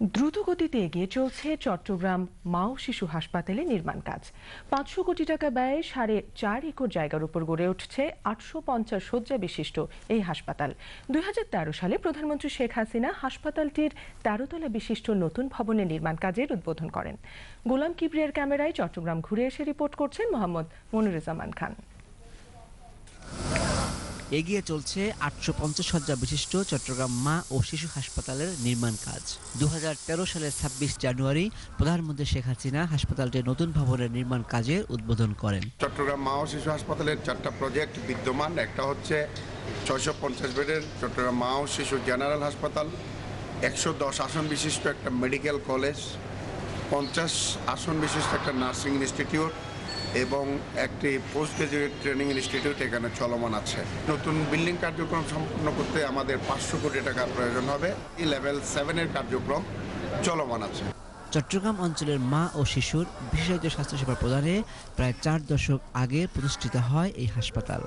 দ্রুত গতিতে এগিয়ে চলছে চট্টগ্রাম মা ও শিশু হাসপাতালে নির্মাণ কাজ। ৫০০ কোটি টাকা ব্যয়ে ৪.৫ একর জায়গার উপর গড়ে উঠছে ৮৫০ শয্যা বিশিষ্ট এই হাসপাতাল। ২০১৩ সালে প্রধানমন্ত্রী শেখ হাসিনা হাসপাতালটির ১৩ তলা বিশিষ্ট নতুন ভবনের নির্মাণ কাজের উদ্বোধন করেন। গোলাম কিবরিয়ার ক্যামেরায় চট্টগ্রাম ঘুরে এসে রিপোর্ট করছেন মোহাম্মদ মনিরুজ্জামান খান। এগিয়ে চলছে ৮৫০ শয্যা বিশিষ্ট চট্টগ্রাম মা ও শিশু হাসপাতালের নির্মাণ কাজ। ২০১৩ সালের ২৬ জানুয়ারি প্রধানমন্ত্রী শেখ হাসিনা হাসপাতালটির নতুন ভবনের নির্মাণ কাজের উদ্বোধন করেন। চট্টগ্রাম মা ও শিশু হাসপাতালের 4টা প্রজেক্ট বিদ্যমান। একটা হচ্ছে ৬৫০ বেডের চট্টগ্রাম মা ও শিশু জেনারেল হাসপাতাল, ১১০ আসন বিশিষ্ট একটা মেডিকেল কলেজ, ৫০ আসন বিশিষ্ট একটা নার্সিং ইনস্টিটিউট এবং একটি পোস্ট গ্রাজুয়েট ট্রেনিং ইনস্টিটিউট এখানে চলমান আছে। নতুন বিল্ডিং কার্যক্রম সম্পন্ন করতে আমাদের ৫০০ কোটি টাকার প্রয়োজন হবে। এই লেভেল 7-এর কার্যক্রম চলমান আছে। চট্টগ্রাম অঞ্চলের মা ও শিশুর বিশেষায়িত স্বাস্থ্যসেবা প্রদানে প্রায় ৪ দশক আগে প্রতিষ্ঠিত হয় এই হাসপাতাল।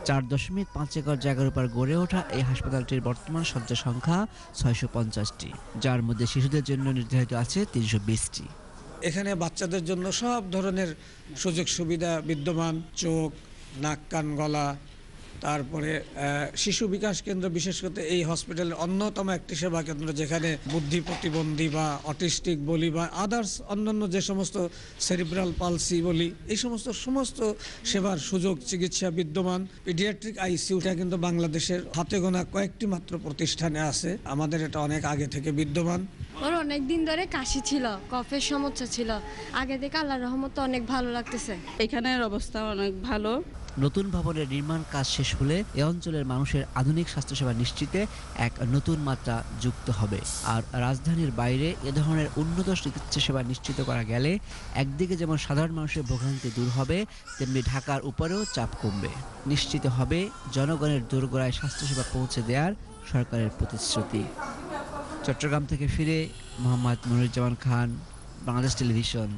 ৪.৫ একর জায়গার উপর গড়ে ওঠা এই হাসপাতালটির বর্তমান শয্যা সংখ্যা ৬৫০টি, যার মধ্যে শিশুদের জন্য নির্ধারিত আছে ৩২০টি। এখানে বাচ্চাদের জন্য সব ধরনের সুযোগ সুবিধা বিদ্যমান। চোখ, নাক, কান, গলা, তারপরে শিশু বিকাশ কেন্দ্র, বিশেষ করে এই হসপিটালের অন্যতম একটি সেবা কেন্দ্র, যেখানে বুদ্ধি প্রতিবন্ধী বা অটিস্টিক বলি বা আদার্স অন্যান্য যে সমস্ত সেরিব্রাল পালসি বলি, এই সমস্ত সেবার সুযোগ চিকিৎসা বিদ্যমান। পিডিয়াট্রিক আইসিইউটা কিন্তু বাংলাদেশের হাতে গোনা কয়েকটি মাত্র প্রতিষ্ঠানে আছে। আমাদের এটা অনেক আগে থেকে বিদ্যমান। ওর অনেক দিন ধরে কাশি ছিল, কফের সমস্যা ছিল। আগে থেকে আল্লাহর রহমতে অনেক ভালো লাগতেছে। এখানের অবস্থা অনেক ভালো। নতুন ভবনের নির্মাণ কাজ শেষ হলে এ অঞ্চলের মানুষের আধুনিক স্বাস্থ্যসেবা নিশ্চিতে এক নতুন মাত্রা যুক্ত হবে। আর রাজধানীর বাইরে এ ধরনের উন্নত চিকিৎসা সেবা নিশ্চিত করা গেলে একদিকে যেমন সাধারণ মানুষের ভোগান্তি দূর হবে, তেমনি ঢাকার উপরেও চাপ কমবে। নিশ্চিত হবে জনগণের দোরগোড়ায় স্বাস্থ্যসেবা পৌঁছে দেওয়ার সরকারের প্রতিশ্রুতি। চট্টগ্রাম থেকে ফিরে মোহাম্মদ মনিরুজ্জামান খান, বাংলাদেশ টেলিভিশন।